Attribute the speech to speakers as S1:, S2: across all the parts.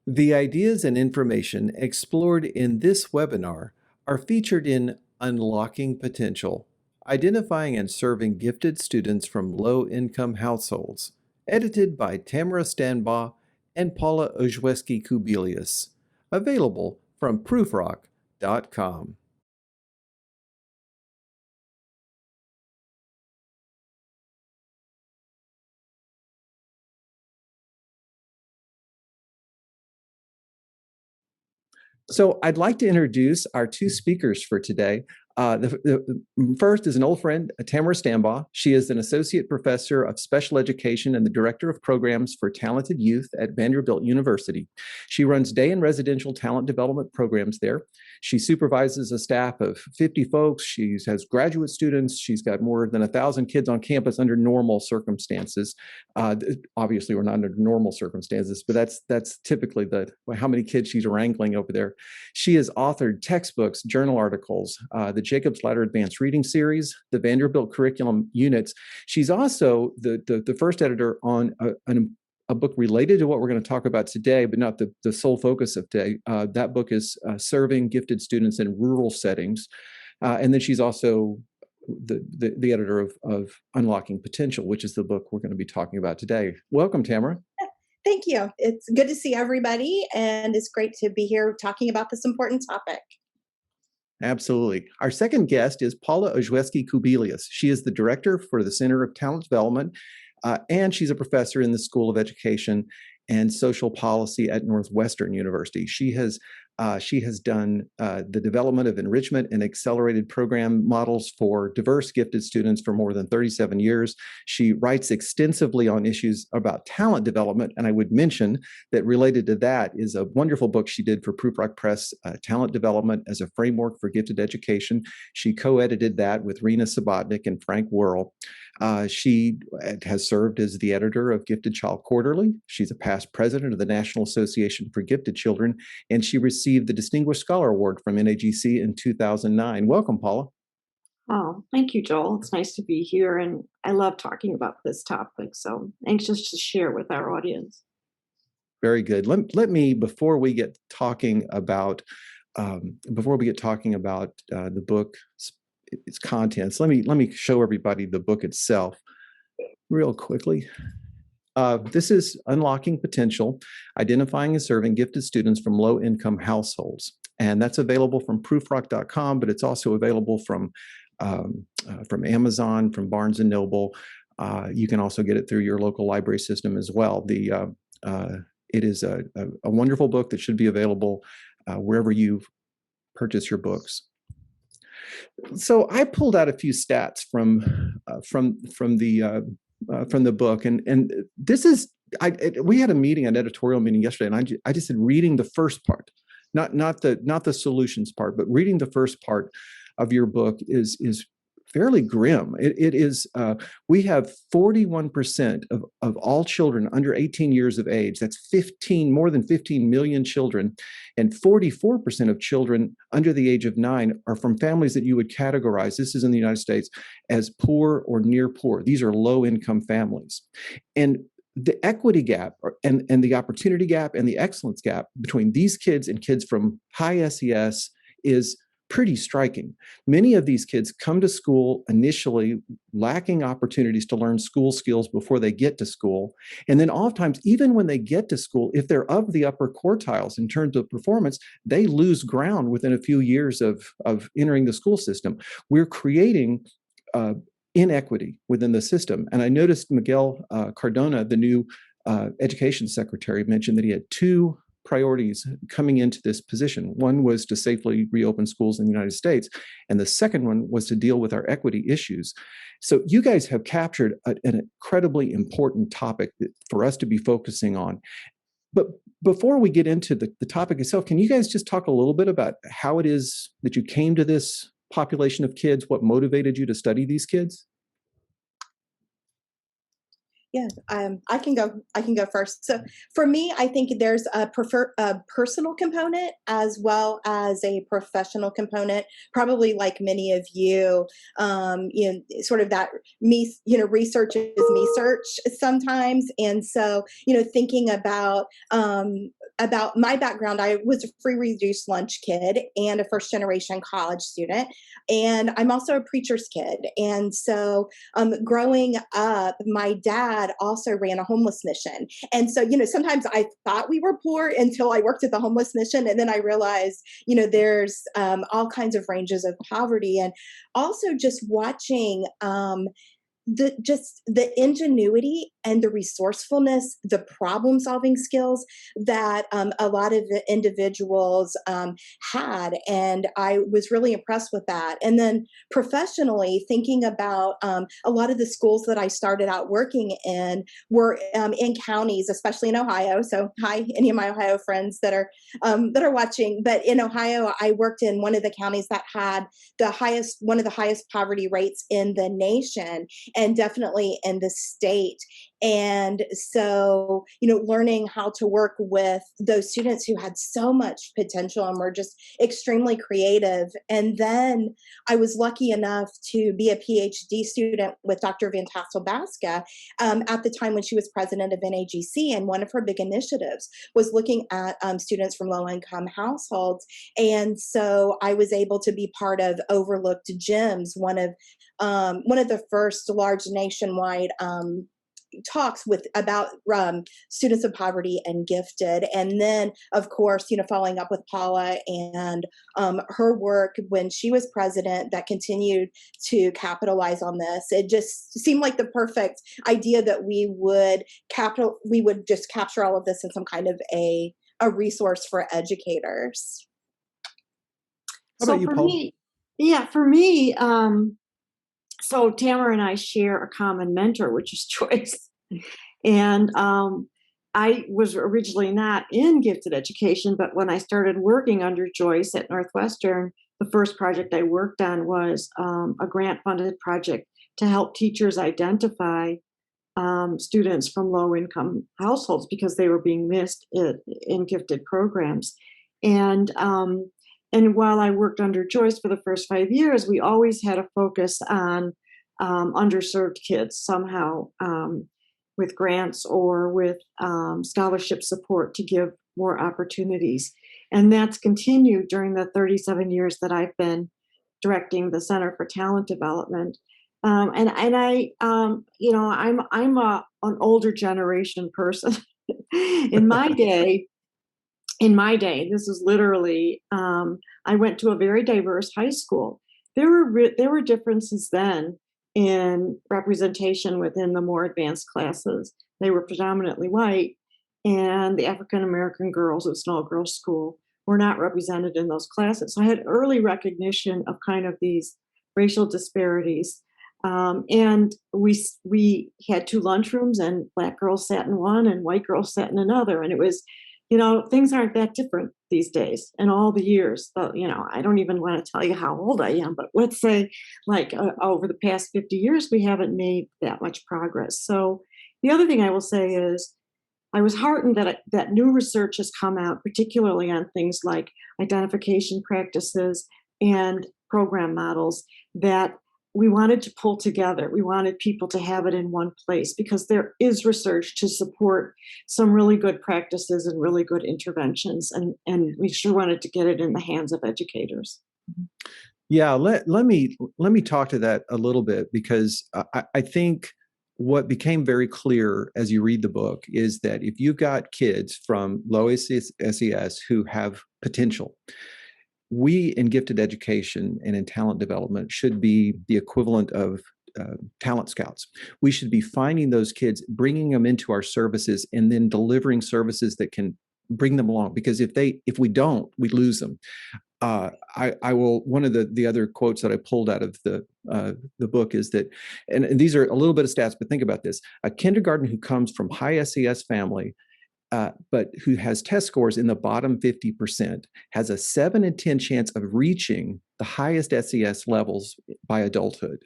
S1: The ideas and information explored in this webinar are featured in Unlocking Potential, Identifying and Serving Gifted Students from Low-Income Households, edited by Tamra Stambaugh and Paula Olszewski-Kubilius, available from proofrock.com. So I'd like to introduce our two speakers for today. The first is an old friend, Tamra Stambaugh. She is an associate professor of special education and the director of programs for talented youth at Vanderbilt University. She runs day and residential talent development programs there. She supervises a staff of 50 folks. She has graduate students. She's got more than 1,000 kids on campus under normal circumstances. Obviously, we're not under normal circumstances, but that's typically how many kids she's wrangling over there. She has authored textbooks, journal articles, the Jacob's Ladder Advanced Reading Series, the Vanderbilt Curriculum Units. She's also the first editor on a book related to what we're going to talk about today, but not the sole focus of today. That book is Serving Gifted Students in Rural Settings. And then she's also the editor of Unlocking Potential, which is the book we're going to be talking about today. Welcome, Tamra.
S2: Thank you. It's good to see everybody, and it's great to be here talking about this important topic.
S1: Absolutely. Our second guest is Paula Olszewski-Kubilius. She is the director for the Center of Talent Development, and she's a professor in the School of Education and Social Policy at Northwestern University. She has done the development of enrichment and accelerated program models for diverse gifted students for more than 37 years. She writes extensively on issues about talent development, and I would mention that related to that is a wonderful book she did for Proofrock Press, Talent Development as a Framework for Gifted Education. She co-edited that with Rena Subotnick and Frank Worrell. She has served as the editor of Gifted Child Quarterly. She's a past president of the National Association for Gifted Children, and she received the Distinguished Scholar Award from NAGC in 2009. Welcome, Paula.
S3: Oh, thank you, Joel. It's nice to be here, and I love talking about this topic, so anxious to share with our audience.
S1: Very good. Let me, before we get talking about the book, its contents, let me show everybody the book itself real quickly. This is Unlocking Potential, Identifying and Serving Gifted Students from Low-Income Households. And that's available from proofrock.com, but it's also available from Amazon, from Barnes & Noble. You can also get it through your local library system as well. It is a wonderful book that should be available wherever you purchase your books. So I pulled out a few stats from the book, and this is we had a meeting, an editorial meeting yesterday, and I just said reading the first part, not the solutions part, but reading the first part of your book is fairly grim. It is we have 41% of all children under 18 years of age. That's more than 15 million children, and 44% of children under the age of 9 are from families that you would categorize, this is in the United States, as poor or near poor. These are low-income families. And the equity gap and the opportunity gap and the excellence gap between these kids and kids from high SES is pretty striking. Many of these kids come to school initially lacking opportunities to learn school skills before they get to school. And then oftentimes, even when they get to school, if they're of the upper quartiles in terms of performance, they lose ground within a few years of entering the school system. We're creating inequity within the system. And I noticed Miguel Cardona, the new education secretary, mentioned that he had two priorities coming into this position. One was to safely reopen schools in the United States, and the second one was to deal with our equity issues. So you guys have captured an incredibly important topic for us to be focusing on. But before we get into the topic itself, can you guys just talk a little bit about how it is that you came to this population of kids, what motivated you to study these kids?
S2: Yeah, I can go first. So for me, I think there's a personal component as well as a professional component. Probably like many of you, sort of that research is me search sometimes, and so thinking about about my background, I was a free reduced lunch kid and a first generation college student. And I'm also a preacher's kid. And so growing up, my dad also ran a homeless mission. And so, sometimes I thought we were poor until I worked at the homeless mission. And then I realized, there's all kinds of ranges of poverty. And also just watching the ingenuity and the resourcefulness, the problem solving skills that a lot of the individuals had. And I was really impressed with that. And then professionally, thinking about a lot of the schools that I started out working in were in counties, especially in Ohio. So hi, any of my Ohio friends that are watching. But in Ohio, I worked in one of the counties that had one of the highest poverty rates in the nation, and definitely in the state. And so, learning how to work with those students who had so much potential and were just extremely creative. And then I was lucky enough to be a PhD student with Dr. Van Tassel-Baska at the time when she was president of NAGC. And one of her big initiatives was looking at students from low-income households. And so I was able to be part of Overlooked Gems, one of the first large nationwide talks about students of poverty and gifted. And then, of course, following up with Paula and her work when she was president that continued to capitalize on this. It just seemed like the perfect idea that we would just capture all of this in some kind of a resource for educators.
S1: How about you, Paula?
S3: For me, so Tamara and I share a common mentor, which is Joyce. And I was originally not in gifted education, but when I started working under Joyce at Northwestern, the first project I worked on was a grant-funded project to help teachers identify students from low-income households because they were being missed in gifted programs. And while I worked under Joyce for the first 5 years, we always had a focus on underserved kids somehow with grants or with scholarship support to give more opportunities. And that's continued during the 37 years that I've been directing the Center for Talent Development. And I, I'm an older generation person. In my day, this is literally, I went to a very diverse high school. There were differences then in representation within the more advanced classes. They were predominantly white, and the African American girls at Snow Girls School were not represented in those classes. So I had early recognition of kind of these racial disparities. And we had two lunchrooms, and Black girls sat in one and white girls sat in another. And it was, things aren't that different these days in all the years. I don't even want to tell you how old I am, but let's say over the past 50 years, we haven't made that much progress. So the other thing I will say is I was heartened that new research has come out, particularly on things like identification practices and program models, that we wanted to pull together. We wanted people to have it in one place because there is research to support some really good practices and really good interventions. And we sure wanted to get it in the hands of educators.
S1: Yeah, let me talk to that a little bit, because I think what became very clear as you read the book is that if you've got kids from low SES who have potential, we in gifted education and in talent development should be the equivalent of talent scouts. We should be finding those kids, bringing them into our services, and then delivering services that can bring them along. Because if we don't, we lose them. I will. One of the other quotes that I pulled out of the book is that, and these are a little bit of stats, but think about this: a kindergarten who comes from high SES family, but who has test scores in the bottom 50%, has a 7 in 10 chance of reaching the highest SES levels by adulthood.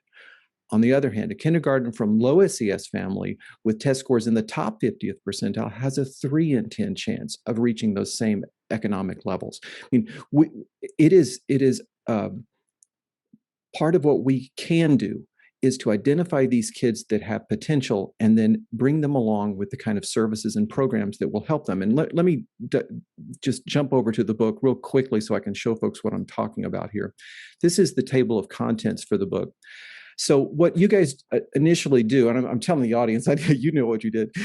S1: On the other hand, a kindergarten from low SES family with test scores in the top 50th percentile has a 3 in 10 chance of reaching those same economic levels. I mean, it is part of what we can do is to identify these kids that have potential and then bring them along with the kind of services and programs that will help them. And let me just jump over to the book real quickly so I can show folks what I'm talking about here. This is the table of contents for the book. So what you guys initially do, and I'm telling the audience, you know what you did.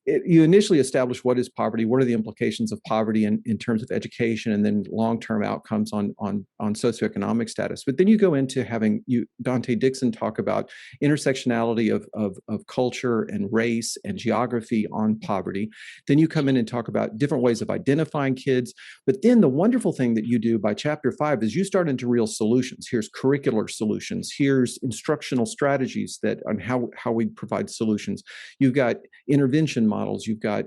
S1: You initially establish what is poverty, what are the implications of poverty in terms of education, and then long-term outcomes on socioeconomic status. But then you go into having Dante Dixon talk about intersectionality of culture and race and geography on poverty. Then you come in and talk about different ways of identifying kids. But then the wonderful thing that you do by chapter 5 is you start into real solutions. Here's curricular solutions. Here's instructional strategies that on how we provide solutions. You've got intervention models. You've got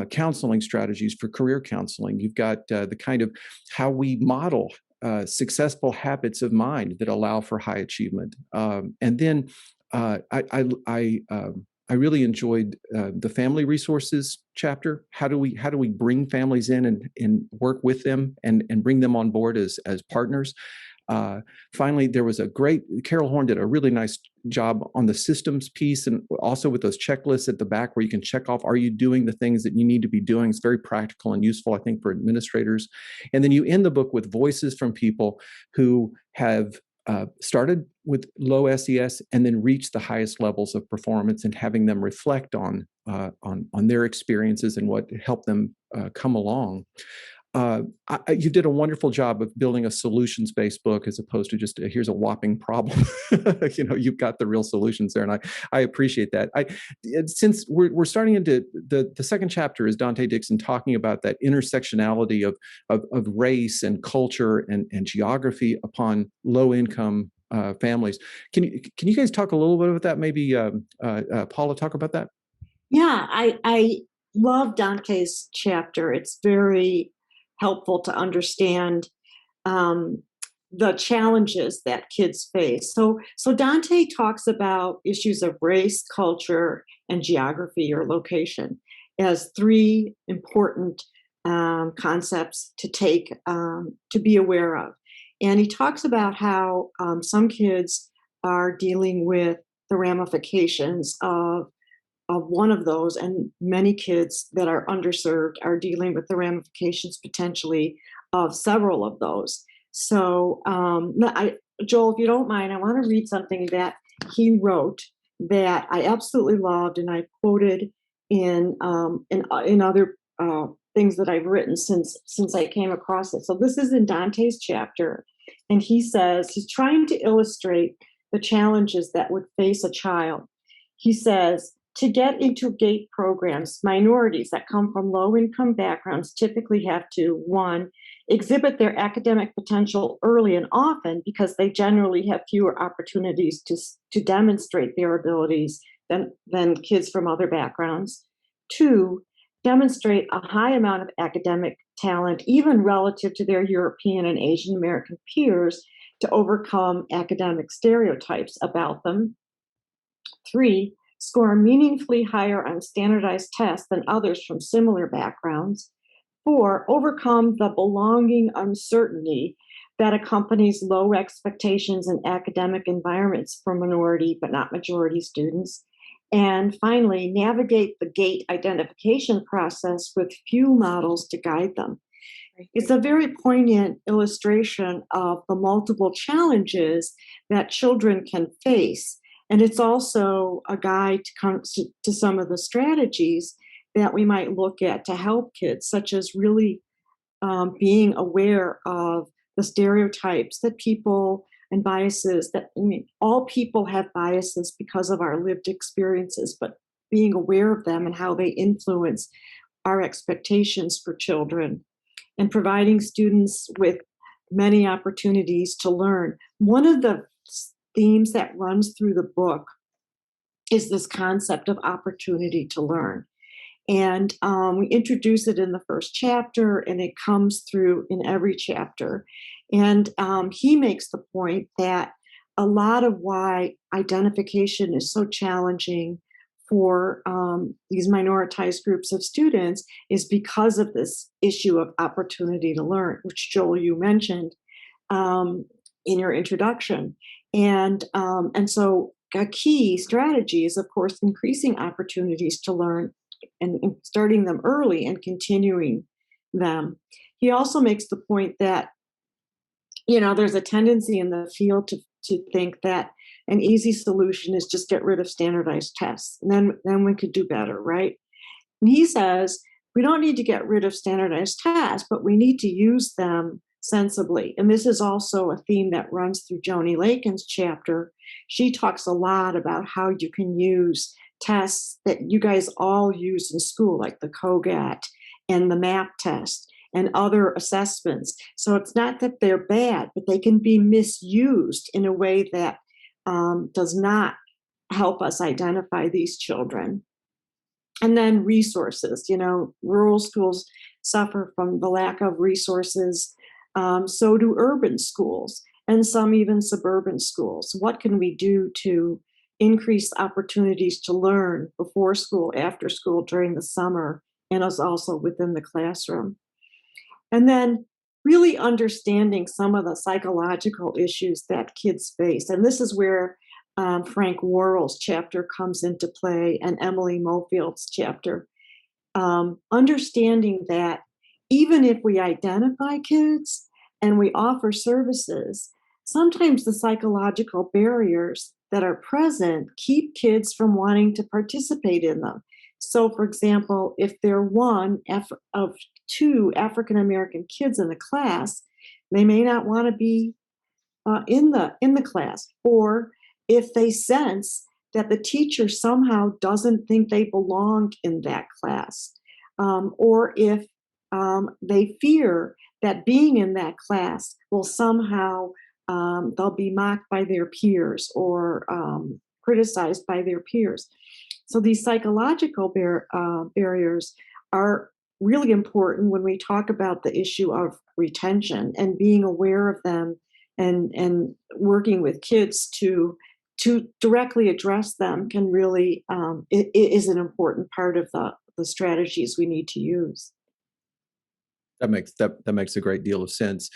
S1: counseling strategies for career counseling. You've got the kind of how we model successful habits of mind that allow for high achievement. And then I really enjoyed the family resources chapter. How do we bring families in and work with them and bring them on board as partners? Finally, there was Carol Horn did a really nice job on the systems piece and also with those checklists at the back where you can check off, are you doing the things that you need to be doing? It's very practical and useful, I think, for administrators. And then you end the book with voices from people who have started with low SES and then reached the highest levels of performance and having them reflect on their experiences and what helped them come along. You did a wonderful job of building a solutions-based book as opposed to just here's a whopping problem. You've got the real solutions there, and I appreciate that. Since we're starting into the second chapter is Dante Dixon talking about that intersectionality of race and culture and geography upon low-income families. Can you guys talk a little bit about that? Maybe Paula, talk about that.
S3: Yeah, I love Dante's chapter. It's very helpful to understand the challenges that kids face. So Dante talks about issues of race, culture, and geography or location as three important concepts to take to be aware of. And he talks about how some kids are dealing with the ramifications of one of those, and many kids that are underserved are dealing with the ramifications potentially of several of those. So, Joel, if you don't mind, I want to read something that he wrote that I absolutely loved, and I quoted in other things that I've written since I came across it. So this is in Dante's chapter, and he says he's trying to illustrate the challenges that would face a child. He says, to get into GATE programs, minorities that come from low-income backgrounds typically have to, 1, exhibit their academic potential early and often because they generally have fewer opportunities to demonstrate their abilities than kids from other backgrounds. 2, demonstrate a high amount of academic talent, even relative to their European and Asian American peers, to overcome academic stereotypes about them. 3, score meaningfully higher on standardized tests than others from similar backgrounds. 4, overcome the belonging uncertainty that accompanies low expectations in academic environments for minority but not majority students. And finally, navigate the GATE identification process with few models to guide them. It's a very poignant illustration of the multiple challenges that children can face. And it's also a guide to some of the strategies that we might look at to help kids, such as really being aware of the stereotypes that people and biases that, all people have biases because of our lived experiences, but being aware of them and how they influence our expectations for children, and providing students with many opportunities to learn. One of the themes that runs through the book is this concept of opportunity to learn. And we introduce it in the first chapter, and it comes through in every chapter. And he makes the point that a lot of why identification is so challenging for these minoritized groups of students is because of this issue of opportunity to learn, which, Joel, you mentioned in your introduction. And so a key strategy is, of course, increasing opportunities to learn and starting them early and continuing them. He also makes the point that, there's a tendency in the field to think that an easy solution is just get rid of standardized tests, and then we could do better, right? And he says we don't need to get rid of standardized tests, but we need to use them sensibly. And this is also a theme that runs through Joni Lakin's chapter. She talks a lot about how you can use tests that you guys all use in school, like the COGAT and the MAP test and other assessments. So it's not that they're bad, but they can be misused in a way that does not help us identify these children. And then resources, rural schools suffer from the lack of resources. So do urban schools and some even suburban schools. What can we do to increase opportunities to learn before school, after school, during the summer, and also within the classroom? And then really understanding some of the psychological issues that kids face. And this is where Frank Worrell's chapter comes into play and Emily Mofield's chapter. Understanding that even if we identify kids and we offer services, sometimes the psychological barriers that are present keep kids from wanting to participate in them. So, for example, if they're one of two African-American kids in the class, they may not want to be in the class. Or if they sense that the teacher somehow doesn't think they belong in that class, or if they fear that being in that class will somehow they'll be mocked by their peers or criticized by their peers. So these psychological barriers are really important when we talk about the issue of retention, and being aware of them and working with kids to directly address them can really it is an important part of the strategies we need to use.
S1: That makes a great deal of sense.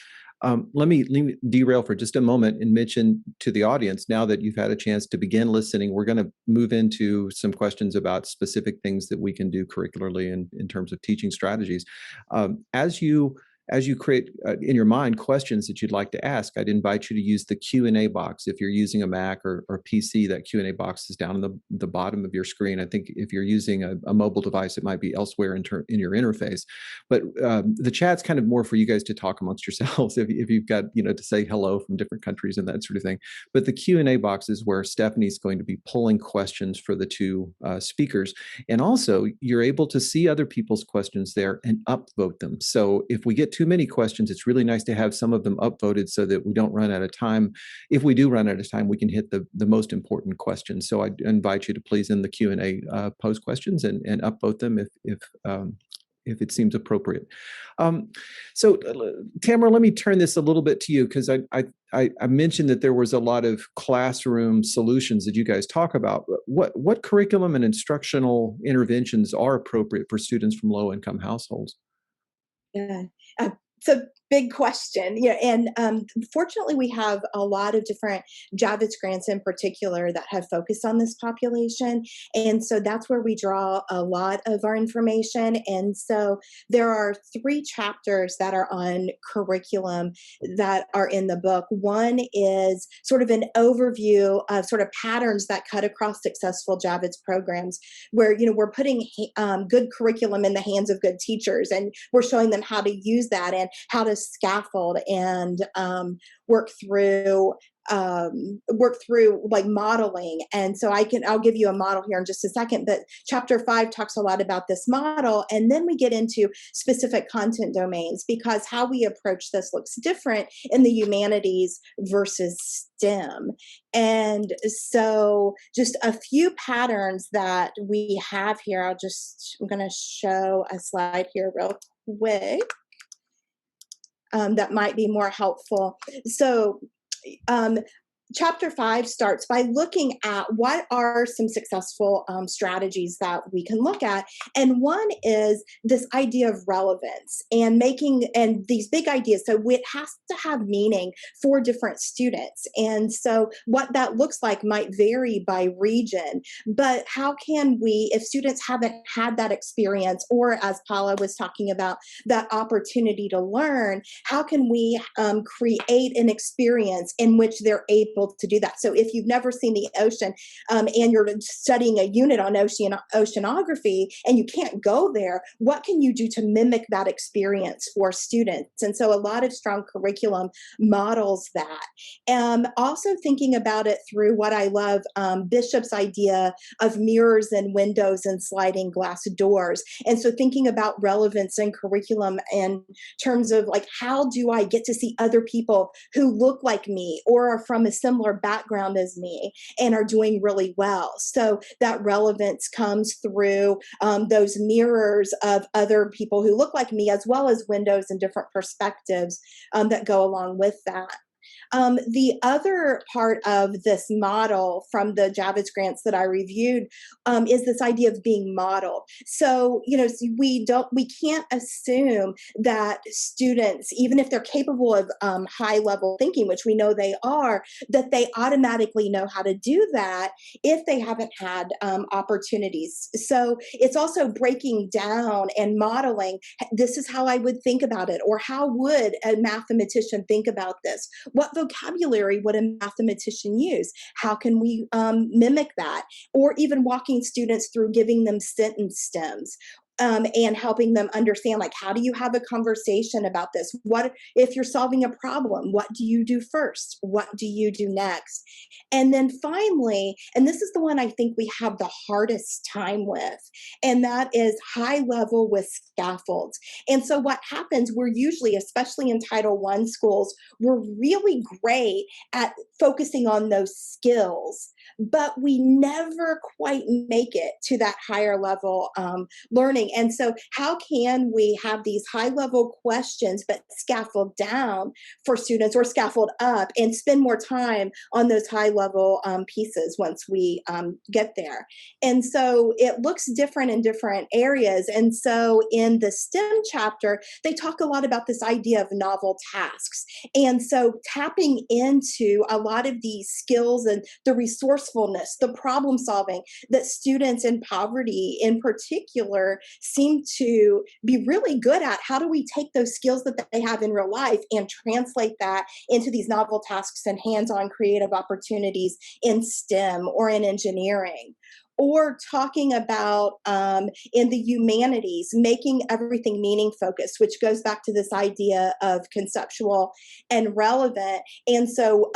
S1: Let me derail for just a moment and mention to the audience, now that you've had a chance to begin listening, we're going to move into some questions about specific things that we can do curricularly in terms of teaching strategies. As you create in your mind questions that you'd like to ask, I'd invite you to use the Q&A box. If you're using a Mac or PC, that Q&A box is down in the bottom of your screen. I think if you're using a mobile device, it might be elsewhere in your interface. But the chat's kind of more for you guys to talk amongst yourselves if you've got, to say hello from different countries and that sort of thing. But the Q&A box is where Stephanie's going to be pulling questions for the two speakers. And also, you're able to see other people's questions there and upvote them. So if we get too many questions, it's really nice to have some of them upvoted so that we don't run out of time. If we do run out of time, we can hit the most important questions. So I invite you to please in the Q&A pose questions and upvote them if it seems appropriate. So Tamra, let me turn this a little bit to you, because I mentioned that there was a lot of classroom solutions that you guys talk about. What curriculum and instructional interventions are appropriate for students from low-income households?
S2: Yeah, it's a big question. Yeah, and fortunately, we have a lot of different Javits grants in particular that have focused on this population, and so that's where we draw a lot of our information. And so there are 3 chapters that are on curriculum that are in the book. One is sort of an overview of sort of patterns that cut across successful Javits programs, where we're putting good curriculum in the hands of good teachers, and we're showing them how to use that and how to scaffold and work through like modeling. And so I'll give you a model here in just a second, but chapter 5 talks a lot about this model. And then we get into specific content domains, because how we approach this looks different in the humanities versus STEM. And so just a few patterns that we have here. I'm going to show a slide here real quick. That might be more helpful. So chapter 5 starts by looking at what are some successful strategies that we can look at. And one is this idea of relevance and these big ideas. So it has to have meaning for different students. And so what that looks like might vary by region, but how can we, if students haven't had that experience, or as Paula was talking about, that opportunity to learn, how can we create an experience in which they're able to do that? So if you've never seen the ocean and you're studying a unit on oceanography and you can't go there, what can you do to mimic that experience for students? And so a lot of strong curriculum models that. Also thinking about it through what I love, Bishop's idea of mirrors and windows and sliding glass doors. And so thinking about relevance and curriculum in terms of like, how do I get to see other people who look like me or are from a similar background as me and are doing really well? So that relevance comes through those mirrors of other people who look like me, as well as windows and different perspectives that go along with that. The other part of this model from the Javits grants that I reviewed is this idea of being modeled. So, we can't assume that students, even if they're capable of high level thinking, which we know they are, that they automatically know how to do that if they haven't had opportunities. So it's also breaking down and modeling. This is how I would think about it, or how would a mathematician think about this? What vocabulary would a mathematician use? How can we mimic that? Or even walking students through giving them sentence stems. And helping them understand, like, how do you have a conversation about this? What if you're solving a problem? What do you do first? What do you do next? And then finally, and this is the one I think we have the hardest time with, and that is high level with scaffolds. And so what happens, we're usually, especially in Title I schools, we're really great at focusing on those skills, but we never quite make it to that higher level learning. And so how can we have these high level questions, but scaffold down for students, or scaffold up and spend more time on those high level pieces once we get there? And so it looks different in different areas. And so in the STEM chapter, they talk a lot about this idea of novel tasks. And so tapping into a lot of these skills and the resourcefulness, the problem solving that students in poverty in particular seem to be really good at. How do we take those skills that they have in real life and translate that into these novel tasks and hands-on creative opportunities in STEM or in engineering? Or talking about in the humanities, making everything meaning focused, which goes back to this idea of conceptual and relevant. And so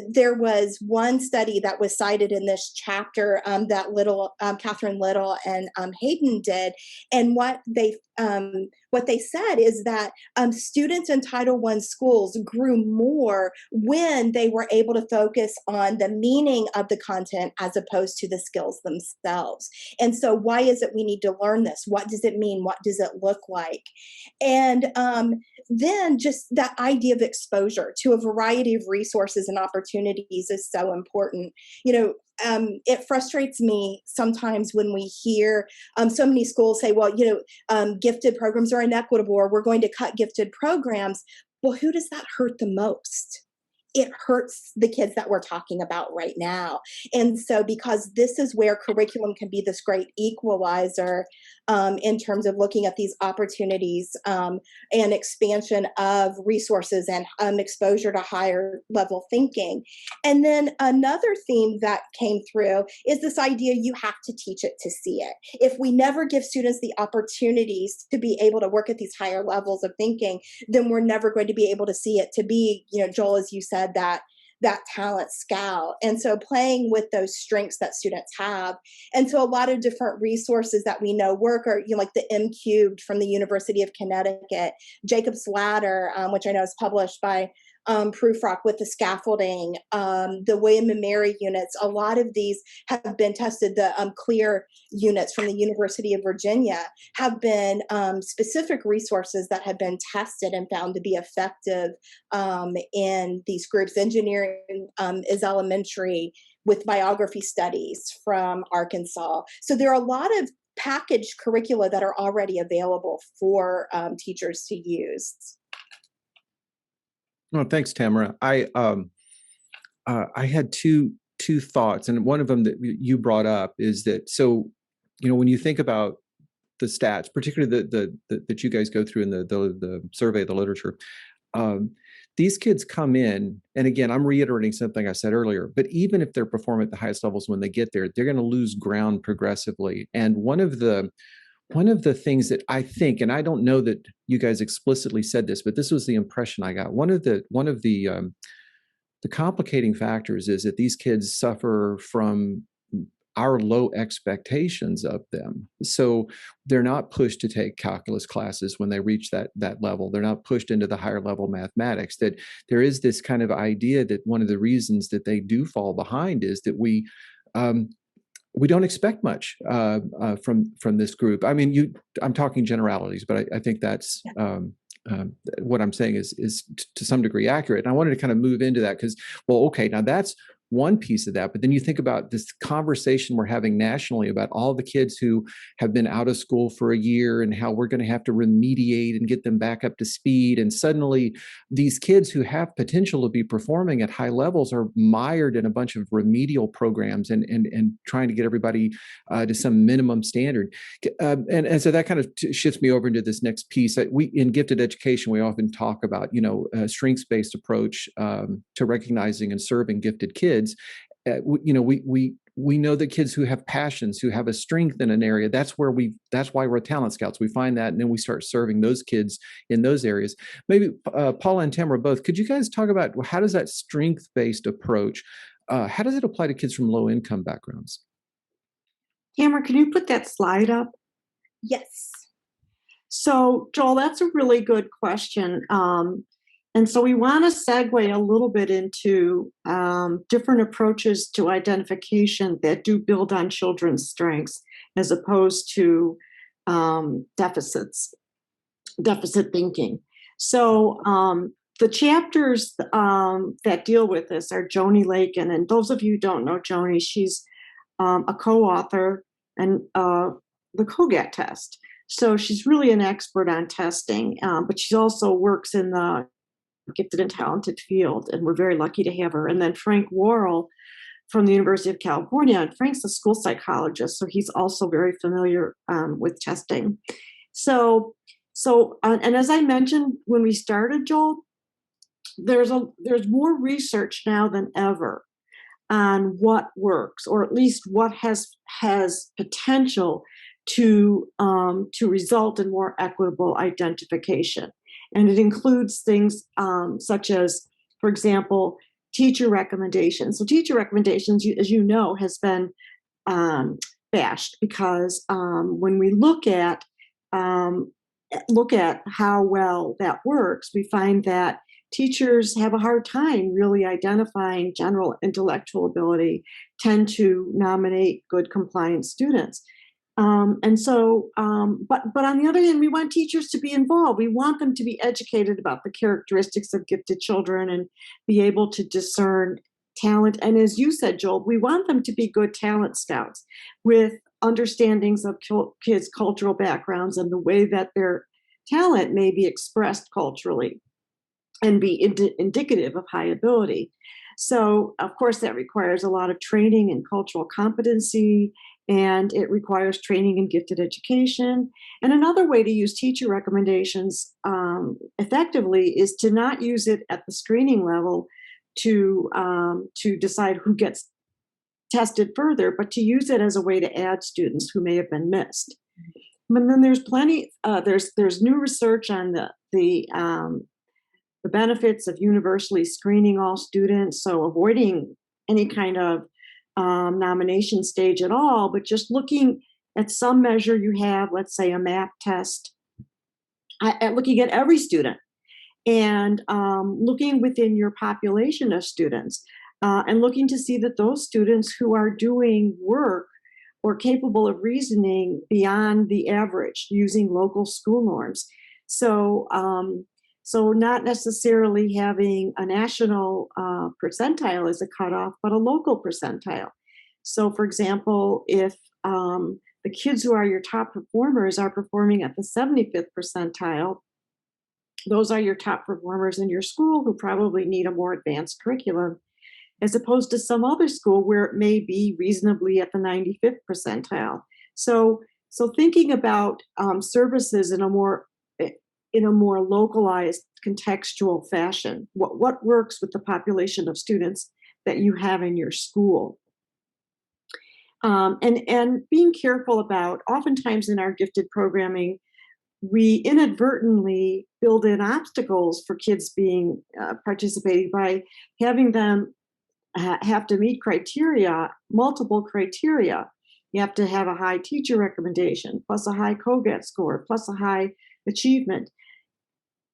S2: there was one study that was cited in this chapter that Catherine Little and Hayden did, and what they said is that students in Title I schools grew more when they were able to focus on the meaning of the content as opposed to the skills themselves. And so, why is it we need to learn this? What does it mean? What does it look like? And then just that idea of exposure to a variety of resources and opportunities is so important. It frustrates me sometimes when we hear so many schools say, well, gifted programs are inequitable, or we're going to cut gifted programs. Well, who does that hurt the most? It hurts the kids that we're talking about right now. And so, because this is where curriculum can be this great equalizer in terms of looking at these opportunities and expansion of resources and exposure to higher level thinking. And then another theme that came through is this idea you have to teach it to see it. If we never give students the opportunities to be able to work at these higher levels of thinking, then we're never going to be able to see it, to be, Joel, as you said, that talent scout. And so playing with those strengths that students have. And so a lot of different resources that we know work are, like the M-Cubed from the University of Connecticut, Jacob's Ladder, which I know is published by Proof Rock with the scaffolding, the William and Mary units. A lot of these have been tested. The CLEAR units from the University of Virginia have been specific resources that have been tested and found to be effective in these groups. Engineering is elementary with biography studies from Arkansas. So there are a lot of packaged curricula that are already available for teachers to use.
S1: Oh, thanks, Tamara. I had two thoughts, and one of them that you brought up is that, so, you know, when you think about the stats, particularly the that you guys go through in the survey, the literature, these kids come in, and again, I'm reiterating something I said earlier, but even if they're performing at the highest levels when they get there, they're going to lose ground progressively. And one of the things that I think, and I don't know that you guys explicitly said this, but this was the impression I got. One of the complicating factors is that these kids suffer from our low expectations of them. So they're not pushed to take calculus classes when they reach that level. They're not pushed into the higher level mathematics. That there is this kind of idea that one of the reasons that they do fall behind is that we don't expect much from this group. I mean, I'm talking generalities, but I think that's what I'm saying is to some degree accurate. And I wanted to kind of move into that because, well, okay, now that's one piece of that. But then you think about this conversation we're having nationally about all the kids who have been out of school for a year and how we're going to have to remediate and get them back up to speed. And suddenly these kids who have potential to be performing at high levels are mired in a bunch of remedial programs and trying to get everybody to some minimum standard. And so that kind of shifts me over into this next piece. We, in gifted education, we often talk about, you know, a strengths-based approach to recognizing and serving gifted kids. You know, we know that kids who have passions, who have a strength in an area, that's why we're talent scouts. We find that, and then we start serving those kids in those areas. Maybe Paula and Tamra both, could you guys talk about how does that strength-based approach, how does it apply to kids from low-income backgrounds?
S3: Tamra, can you put that slide up?
S2: Yes.
S3: So, Joel, that's a really good question. And so we want to segue a little bit into different approaches to identification that do build on children's strengths as opposed to deficit thinking. So the chapters that deal with this are Joni Lakin. And those of you who don't know Joni, she's a co-author and the COGAT test. So she's really an expert on testing, but she also works in the gifted and talented field, and we're very lucky to have her. And then Frank Worrell from the University of California, and Frank's a school psychologist, so he's also very familiar with testing. So and as I mentioned when we started, Joel, there's more research now than ever on what works, or at least what has potential to result in more equitable identification. And it includes things such as, for example, teacher recommendations. So teacher recommendations, as you know, has been bashed because when we look at how well that works, we find that teachers have a hard time really identifying general intellectual ability, tend to nominate good compliant students. But on the other hand, we want teachers to be involved. We want them to be educated about the characteristics of gifted children and be able to discern talent. And as you said, Joel, we want them to be good talent scouts with understandings of kids' cultural backgrounds and the way that their talent may be expressed culturally and be indicative of high ability. So, of course, that requires a lot of training in cultural competency, and it requires training in gifted education. And another way to use teacher recommendations effectively is to not use it at the screening level to decide who gets tested further, but to use it as a way to add students who may have been missed. And then there's there's new research on the benefits of universally screening all students, so avoiding any kind of nomination stage at all, but just looking at some measure you have, let's say a MAP test, looking at every student and looking within your population of students, and looking to see that those students who are doing work or capable of reasoning beyond the average using local school norms. So, so not necessarily having a national percentile as a cutoff, but a local percentile. So, for example, if the kids who are your top performers are performing at the 75th percentile, those are your top performers in your school who probably need a more advanced curriculum, as opposed to some other school where it may be reasonably at the 95th percentile. So thinking about services in a more localized, contextual fashion. What works with the population of students that you have in your school? And being careful about, oftentimes in our gifted programming, we inadvertently build in obstacles for kids being participating by having them have to meet criteria, multiple criteria. You have to have a high teacher recommendation, plus a high COGAT score, plus a high achievement.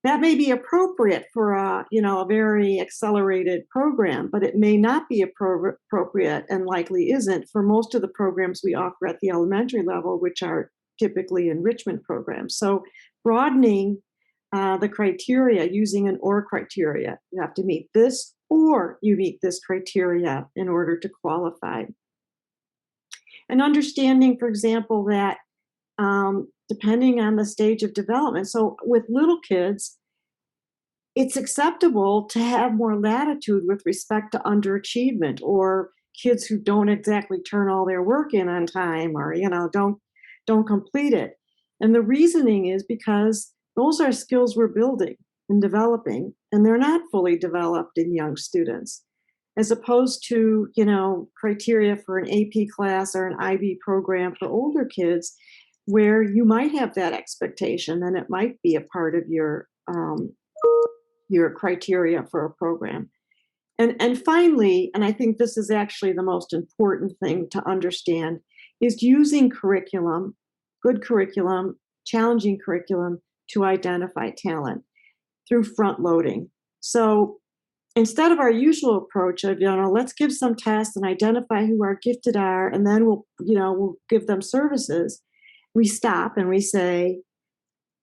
S3: That may be appropriate for a very accelerated program, but it may not be appropriate, and likely isn't, for most of the programs we offer at the elementary level, which are typically enrichment programs. So broadening the criteria using an or criteria. You have to meet this, or you meet this criteria in order to qualify. And understanding, for example, that depending on the stage of development, so with little kids, it's acceptable to have more latitude with respect to underachievement, or kids who don't exactly turn all their work in on time, or don't complete it. And the reasoning is because those are skills we're building and developing, and they're not fully developed in young students, as opposed to criteria for an AP class or an IB program for older kids, where you might have that expectation and it might be a part of your criteria for a program. And finally, and I think this is actually the most important thing to understand, is using curriculum, good curriculum, challenging curriculum, to identify talent through front loading. So instead of our usual approach of, let's give some tests and identify who our gifted are, and then we'll give them services, we stop and we say,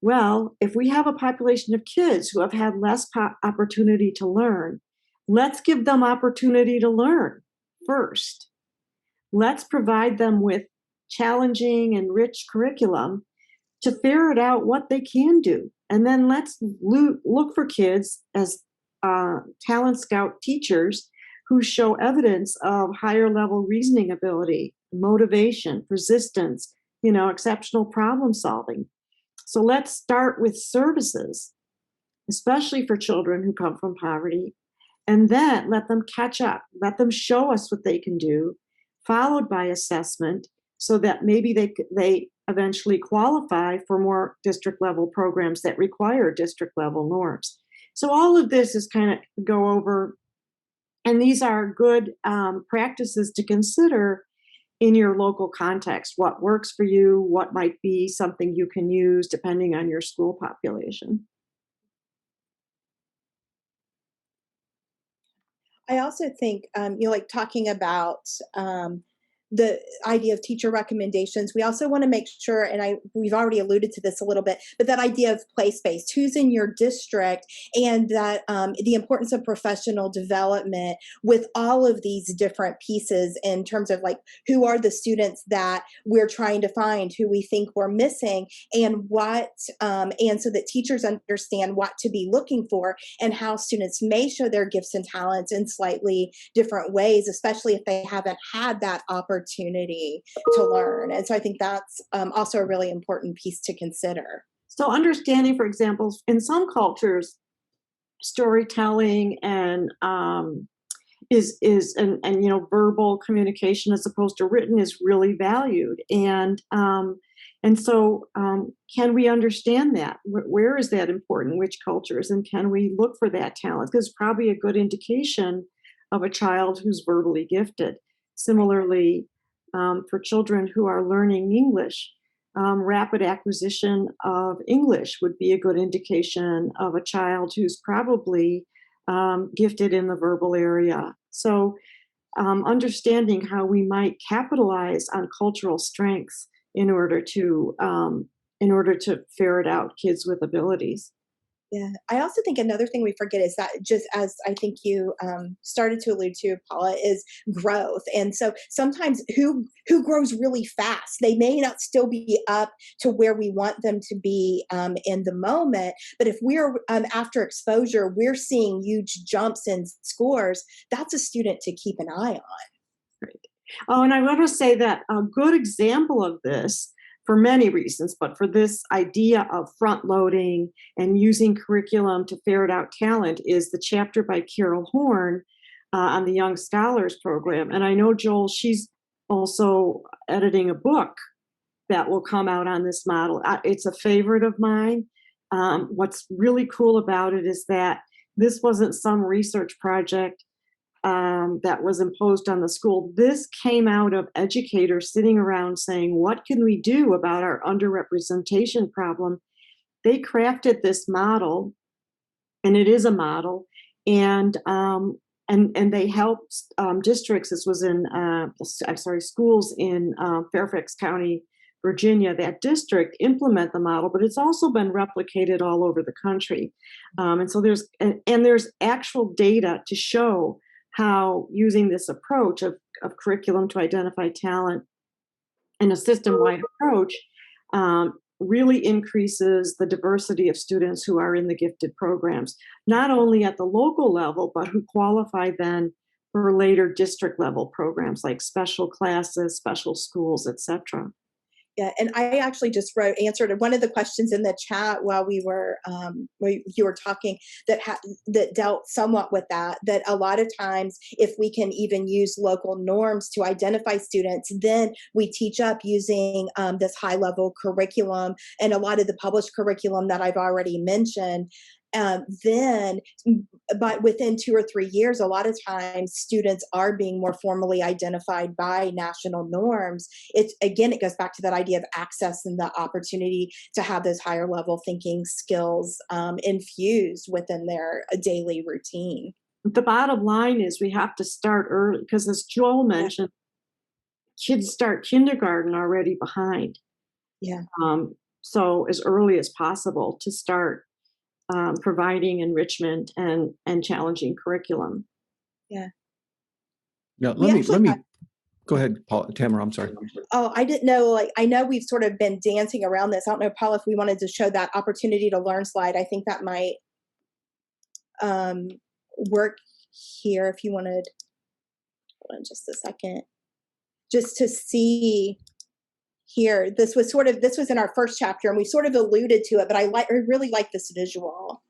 S3: well, if we have a population of kids who have had less opportunity to learn, let's give them opportunity to learn first. Let's provide them with challenging and rich curriculum to ferret out what they can do. And then let's look for kids as talent scout teachers who show evidence of higher level reasoning ability, motivation, persistence, exceptional problem solving. So let's start with services, especially for children who come from poverty, and then let them catch up, let them show us what they can do, followed by assessment, so that maybe they eventually qualify for more district level programs that require district level norms. So all of this is kind of go over, and these are good practices to consider in your local context. What works for you, what might be something you can use depending on your school population.
S2: I also think, talking about the idea of teacher recommendations, we also want to make sure, and we've already alluded to this a little bit, but that idea of place-based, who's in your district, and that the importance of professional development with all of these different pieces in terms of who are the students that we're trying to find, who we think we're missing, and and so that teachers understand what to be looking for, and how students may show their gifts and talents in slightly different ways, especially if they haven't had that opportunity to learn. And so I think that's also a really important piece to consider.
S3: So understanding, for example, in some cultures, storytelling and verbal communication as opposed to written is really valued. And so can we understand that? Where is that important? Which cultures? And can we look for that talent? Because it's probably a good indication of a child who's verbally gifted. Similarly, for children who are learning English, rapid acquisition of English would be a good indication of a child who's probably gifted in the verbal area. So understanding how we might capitalize on cultural strengths in order to ferret out kids with abilities.
S2: Yeah, I also think another thing we forget is that, just as I think you started to allude to, Paula, is growth. And so sometimes who grows really fast, they may not still be up to where we want them to be in the moment. But if we're after exposure, we're seeing huge jumps in scores. That's a student to keep an eye on.
S3: Right. Oh, and I want to say that a good example of this, for many reasons, but for this idea of front loading and using curriculum to ferret out talent, is the chapter by Carol Horn on the Young Scholars Program. And I know, Joel, she's also editing a book that will come out on this model. It's a favorite of mine. What's really cool about it is that this wasn't some research project that was imposed on the school. This came out of educators sitting around saying, what can we do about our underrepresentation problem? They crafted this model, and it is a model, and they helped districts. This was in schools in Fairfax County, Virginia. That district implement the model, but it's also been replicated all over the country. And so there's actual data to show how using this approach of curriculum to identify talent and a system-wide approach really increases the diversity of students who are in the gifted programs, not only at the local level, but who qualify then for later district level programs like special classes, special schools, etc.
S2: Yeah, and I actually just answered one of the questions in the chat while you were talking that dealt somewhat with that. That a lot of times, if we can even use local norms to identify students, then we teach up using this high level curriculum and a lot of the published curriculum that I've already mentioned. But within 2 or 3 years, a lot of times students are being more formally identified by national norms. It goes back to that idea of access and the opportunity to have those higher level thinking skills infused within their daily routine.
S3: The bottom line is we have to start early, because as Joel mentioned, kids start kindergarten already behind.
S2: Yeah.
S3: So as early as possible to start providing enrichment and challenging curriculum.
S2: Yeah.
S1: Now, let me go ahead, Paula. Tamara, I'm sorry.
S2: Oh, I didn't know. I know we've sort of been dancing around this. I don't know, Paula, if we wanted to show that opportunity to learn slide. I think that might work here. If you wanted, hold on just a second, just to see. Here, this was in our first chapter, and we sort of alluded to it, but I really like this visual.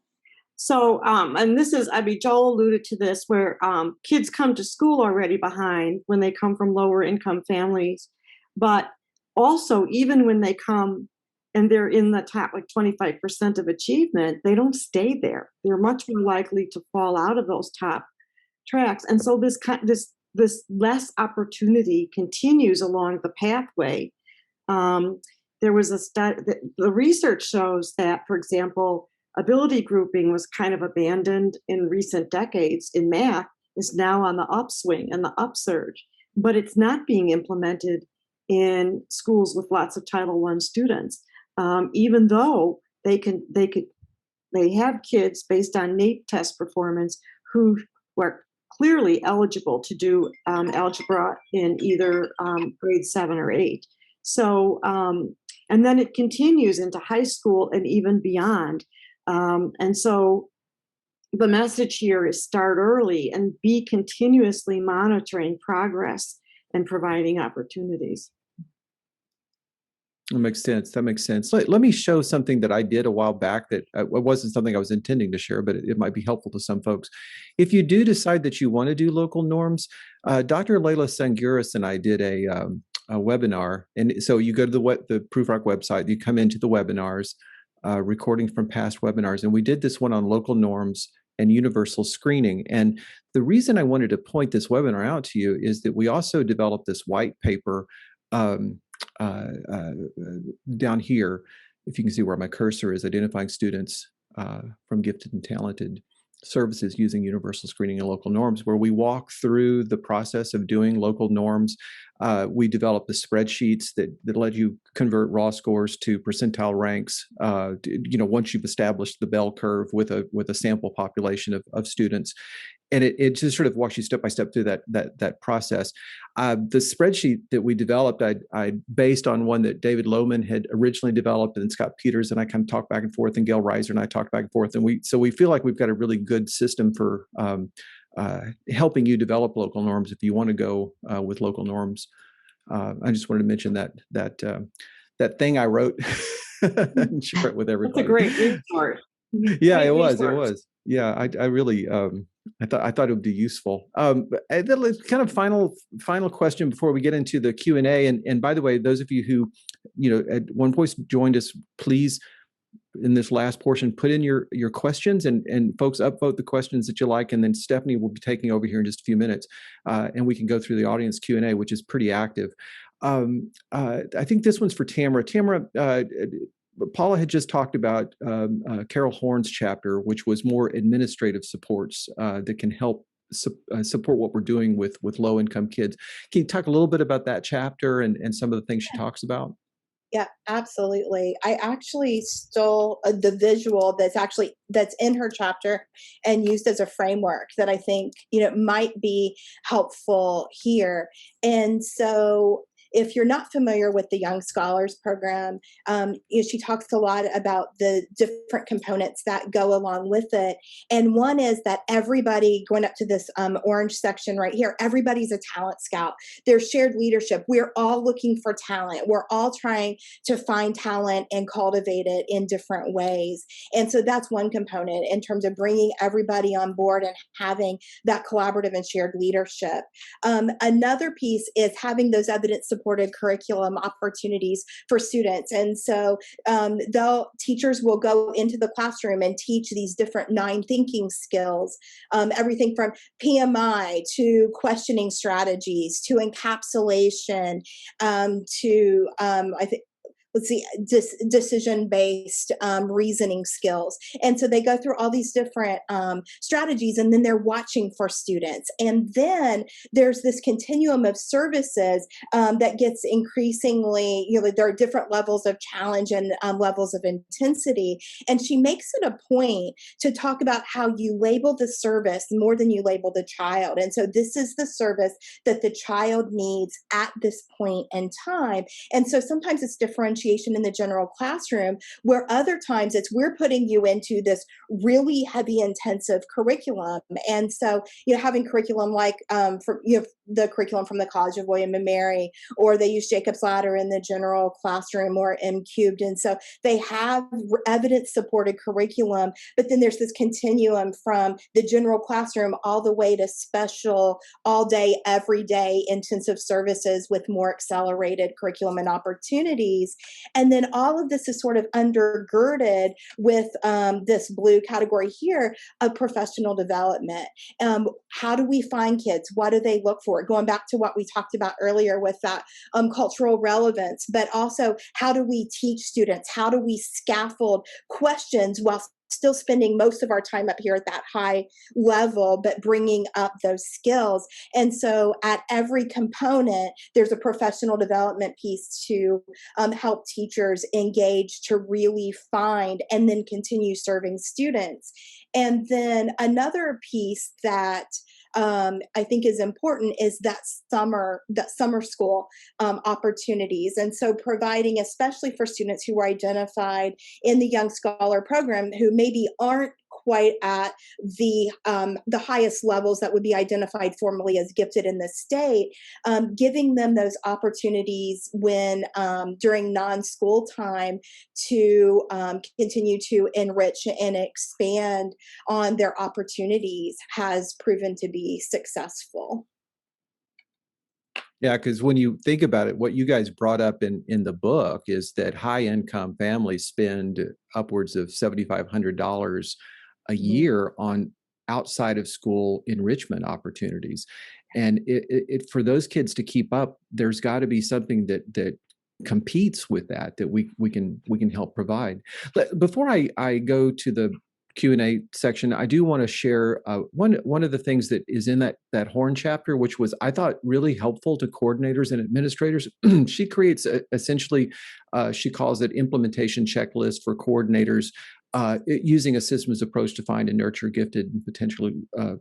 S3: So, and this is, Joel alluded to this, where kids come to school already behind when they come from lower income families, but also even when they come and they're in the top 25% of achievement, they don't stay there. They're much more likely to fall out of those top tracks, and so this less opportunity continues along the pathway. There was a study, the research shows that, for example, ability grouping was kind of abandoned in recent decades in math, is now on the upswing and the upsurge, but it's not being implemented in schools with lots of Title I students, even though they have kids based on NAEP test performance who are clearly eligible to do algebra in either grade 7 or 8. So, and then it continues into high school and even beyond. And so the message here is start early and be continuously monitoring progress and providing opportunities.
S1: That makes sense. Let me show something that I did a while back that it wasn't something I was intending to share, but it might be helpful to some folks. If you do decide that you want to do local norms, Dr. Leila Sanguris and I did a webinar. And so you go to the Proofrock website, you come into the webinars, recordings from past webinars, and we did this one on local norms and universal screening. And the reason I wanted to point this webinar out to you is that we also developed this white paper down here, if you can see where my cursor is, identifying students from gifted and talented services using universal screening and local norms, where we walk through the process of doing local norms. We develop the spreadsheets that let you convert raw scores to percentile ranks. Once you've established the bell curve with a sample population of students, and it just sort of walks you step by step through that process. The spreadsheet that we developed, I based on one that David Lohman had originally developed, and Scott Peters and I kind of talked back and forth, and Gail Reiser and I talked back and forth, and we feel like we've got a really good system for helping you develop local norms if you want to go with local norms. I just wanted to mention that thing I wrote and share it with everybody.
S3: That's a great resource.
S1: Yeah, it was. Yeah, I really I thought it would be useful. And then kind of final question before we get into the Q&A. And by the way, those of you who at one point joined us, please, in this last portion, put in your questions, and folks upvote the questions that you like, and then Stephanie will be taking over here in just a few minutes, and we can go through the audience Q&A, which is pretty active. I think this one's for Tamra. Tamra, Paula had just talked about Carol Horn's chapter, which was more administrative supports that can help support what we're doing with low-income kids. Can you talk a little bit about that chapter and some of the things she talks about?
S2: Yeah, absolutely. I actually stole the visual that's in her chapter and used as a framework that I think might be helpful here. And so, if you're not familiar with the Young Scholars Program, she talks a lot about the different components that go along with it. And one is that everybody, going up to this orange section right here, everybody's a talent scout. There's shared leadership. We're all looking for talent. We're all trying to find talent and cultivate it in different ways. And so that's one component in terms of bringing everybody on board and having that collaborative and shared leadership. Another piece is having those evidence-supported curriculum opportunities for students. And so teachers will go into the classroom and teach these different 9 thinking skills, everything from PMI to questioning strategies to encapsulation to I think decision-based reasoning skills. And so they go through all these different strategies, and then they're watching for students. And then there's this continuum of services that gets increasingly, there are different levels of challenge and levels of intensity. And she makes it a point to talk about how you label the service more than you label the child. And so this is the service that the child needs at this point in time. And so sometimes it's differentiation in the general classroom, where other times it's we're putting you into this really heavy, intensive curriculum. And so, having curriculum like the curriculum from the College of William and Mary, or they use Jacob's Ladder in the general classroom, or M Cubed. And so they have evidence-supported curriculum, but then there's this continuum from the general classroom all the way to special, all day, every day intensive services with more accelerated curriculum and opportunities. And then all of this is sort of undergirded with this blue category here of professional development. How do we find kids? What do they look for? Going back to what we talked about earlier with that cultural relevance, but also how do we teach students? How do we scaffold questions while still spending most of our time up here at that high level, but bringing up those skills? And so at every component, there's a professional development piece to help teachers engage to really find and then continue serving students. And then another piece that I think is important is that summer school opportunities. And so providing, especially for students who are identified in the Young Scholar Program who maybe aren't quite at the highest levels that would be identified formally as gifted in the state, giving them those opportunities when during non-school time to continue to enrich and expand on their opportunities has proven to be successful.
S1: Yeah, because when you think about it, what you guys brought up in the book is that high-income families spend upwards of $7,500 a year on outside of school enrichment opportunities. And it for those kids to keep up, there's got to be something that competes with that we can help provide. Before I go to the Q&A section, I do want to share one of the things that is in that Horn chapter, which was, I thought, really helpful to coordinators and administrators. She creates essentially, she calls it implementation checklist for coordinators, using a systems approach to find and nurture gifted and potentially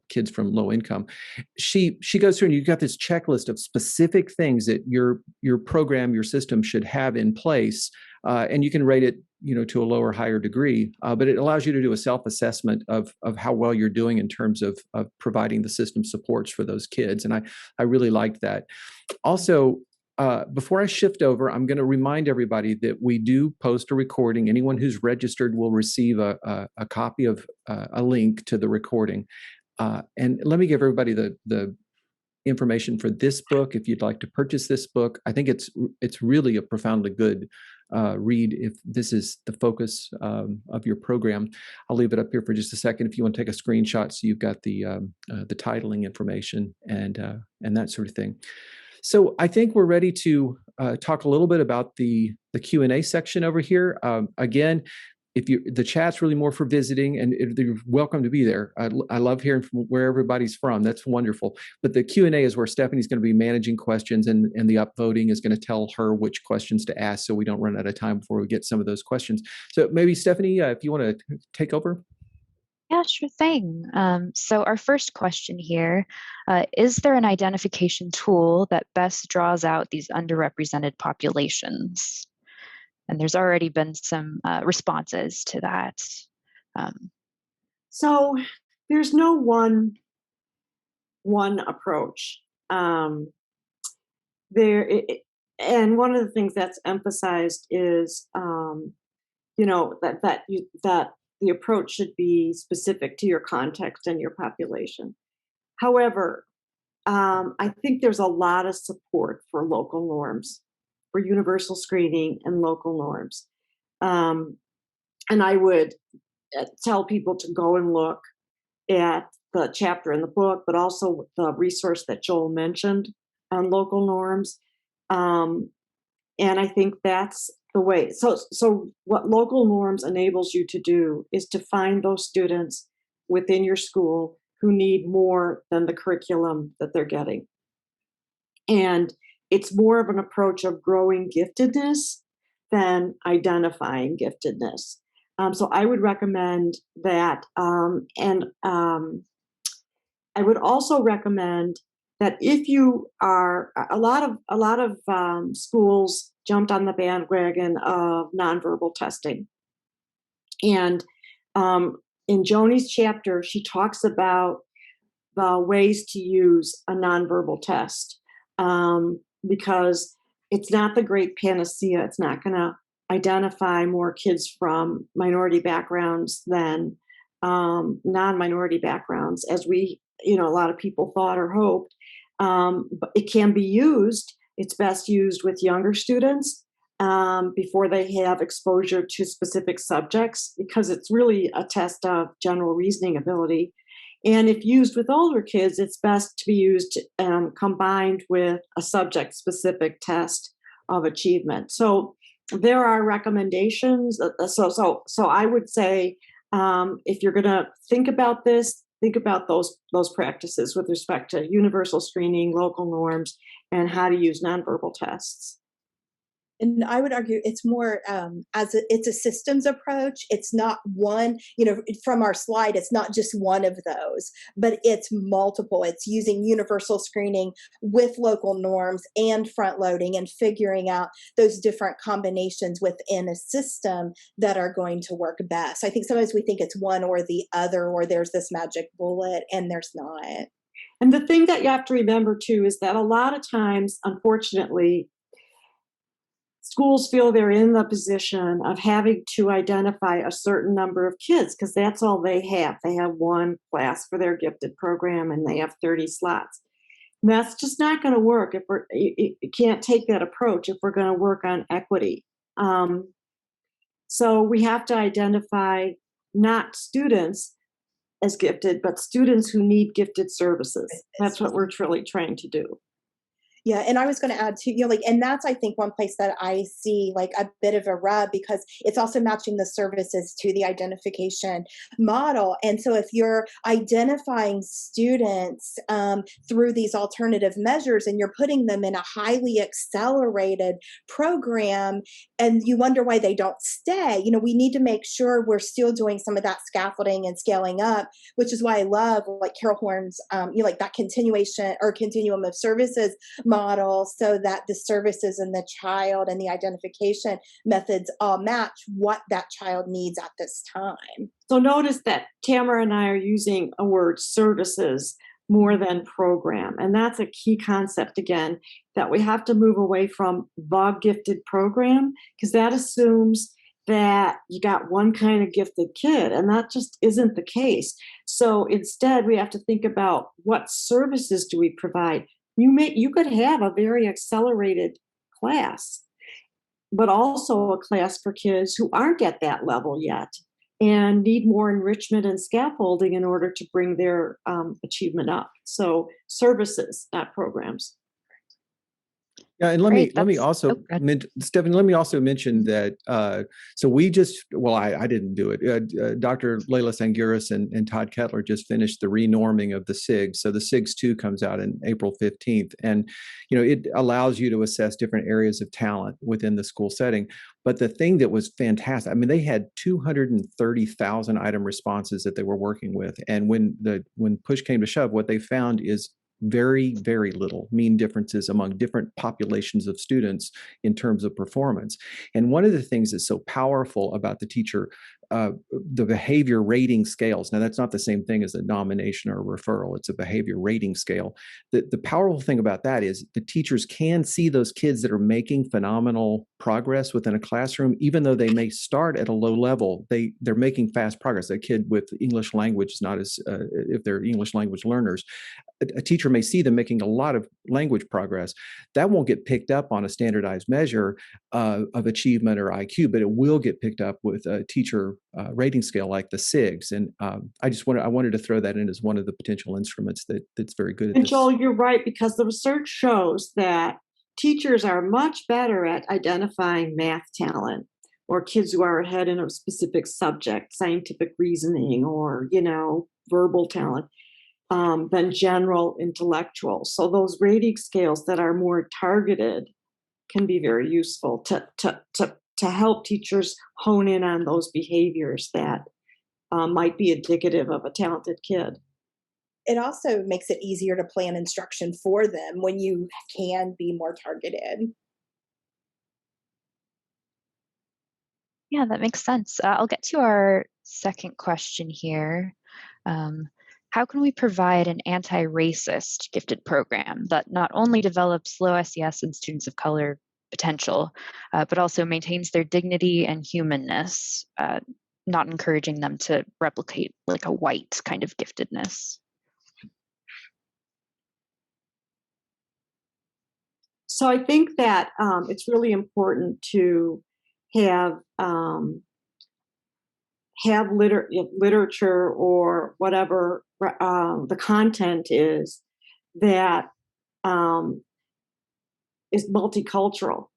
S1: kids from low income. She goes through, and you've got this checklist of specific things that your program, your system should have in place, and you can rate it, to a lower, higher degree, but it allows you to do a self-assessment of how well you're doing in terms of providing the system supports for those kids. And I really liked that. Also, before I shift over, I'm going to remind everybody that we do post a recording. Anyone who's registered will receive a copy of a link to the recording. And let me give everybody the information for this book. If you'd like to purchase this book, I think it's really a profoundly good read if this is the focus of your program. I'll leave it up here for just a second if you want to take a screenshot so you've got the titling information and that sort of thing. So I think we're ready to talk a little bit about the Q&A section over here. Again, the chat's really more for visiting, and you're welcome to be there. I love hearing from where everybody's from. That's wonderful. But the Q&A is where Stephanie's going to be managing questions, and the upvoting is going to tell her which questions to ask, so we don't run out of time before we get some of those questions. So maybe Stephanie, if you want to take over.
S4: Yeah, sure thing. So our first question here, is there an identification tool that best draws out these underrepresented populations? And there's already been some responses to that.
S3: So there's no one approach. And one of the things that's emphasized is, that the approach should be specific to your context and your population. However, I think there's a lot of support for local norms, for universal screening and local norms. And I would tell people to go and look at the chapter in the book, but also the resource that Joel mentioned on local norms. And I think that's the way. So what local norms enables you to do is to find those students within your school who need more than the curriculum that they're getting. And it's more of an approach of growing giftedness than identifying giftedness. So I would recommend that. And I would also recommend that if you are, a lot of schools jumped on the bandwagon of nonverbal testing. And in Joni's chapter, she talks about the ways to use a nonverbal test, because it's not the great panacea. It's not going to identify more kids from minority backgrounds than non-minority backgrounds, as a lot of people thought or hoped. But it can be used. It's best used with younger students before they have exposure to specific subjects, because it's really a test of general reasoning ability. And if used with older kids, it's best to be used combined with a subject-specific test of achievement. So there are recommendations. So I would say, if you're going to think about this, think about those practices with respect to universal screening, local norms, and how to use nonverbal tests.
S2: And I would argue it's more it's a systems approach. It's not one, from our slide, it's not just one of those, but it's multiple. It's using universal screening with local norms and front loading and figuring out those different combinations within a system that are going to work best. I think sometimes we think it's one or the other, or there's this magic bullet, and there's not.
S3: And the thing that you have to remember too is that a lot of times, unfortunately, schools feel they're in the position of having to identify a certain number of kids because that's all they have. They have one class for their gifted program and they have 30 slots. And that's just not going to work if you can't take that approach if we're going to work on equity. So we have to identify not students as gifted, but students who need gifted services. That's what we're really trying to do.
S2: Yeah, and I was going to add too, like, and that's, I think, one place that I see like a bit of a rub, because it's also matching the services to the identification model. And so if you're identifying students through these alternative measures and you're putting them in a highly accelerated program, and you wonder why they don't stay, we need to make sure we're still doing some of that scaffolding and scaling up, which is why I love like Carol Horn's, like that continuation or continuum of services model, so that the services and the child and the identification methods all match what that child needs at this time.
S3: So notice that Tamara and I are using a word services more than program. And that's a key concept, again, that we have to move away from the gifted program, because that assumes that you got one kind of gifted kid, and that just isn't the case. So instead, we have to think about what services do we provide. You could have a very accelerated class, but also a class for kids who aren't at that level yet and need more enrichment and scaffolding in order to bring their achievement up. So services, not programs.
S1: Yeah, and let me also, Stephanie, let me also mention that, so we just, well, I didn't do it. Dr. Leila Sanguris and Todd Kettler just finished the renorming of the SIGs. So the SIGs 2 comes out in April 15th. And, it allows you to assess different areas of talent within the school setting. But the thing that was fantastic, I mean, they had 230,000 item responses that they were working with. And when push came to shove, what they found is very, very little mean differences among different populations of students in terms of performance. And one of the things that's so powerful about the teacher, the behavior rating scales, now that's not the same thing as a nomination or a referral, it's a behavior rating scale. The powerful thing about that is the teachers can see those kids that are making phenomenal progress within a classroom, even though they may start at a low level, they're making fast progress. A kid with English language is not as, if they're English language learners, a teacher may see them making a lot of language progress. That won't get picked up on a standardized measure of achievement or IQ, but it will get picked up with a teacher rating scale like the SIGs. And I wanted to throw that in as one of the potential instruments that's very good at
S3: and
S1: this.
S3: Joel, you're right, because the research shows that teachers are much better at identifying math talent or kids who are ahead in a specific subject, scientific reasoning, or, verbal talent, than general intellectuals. So those rating scales that are more targeted can be very useful to help teachers hone in on those behaviors that might be indicative of a talented kid.
S2: It also makes it easier to plan instruction for them when you can be more targeted.
S4: Yeah, that makes sense. I'll get to our second question here. How can we provide an anti-racist gifted program that not only develops low SES and students of color potential, but also maintains their dignity and humanness, not encouraging them to replicate like a white kind of giftedness?
S3: So I think that it's really important to have literature or whatever the content is that is multicultural.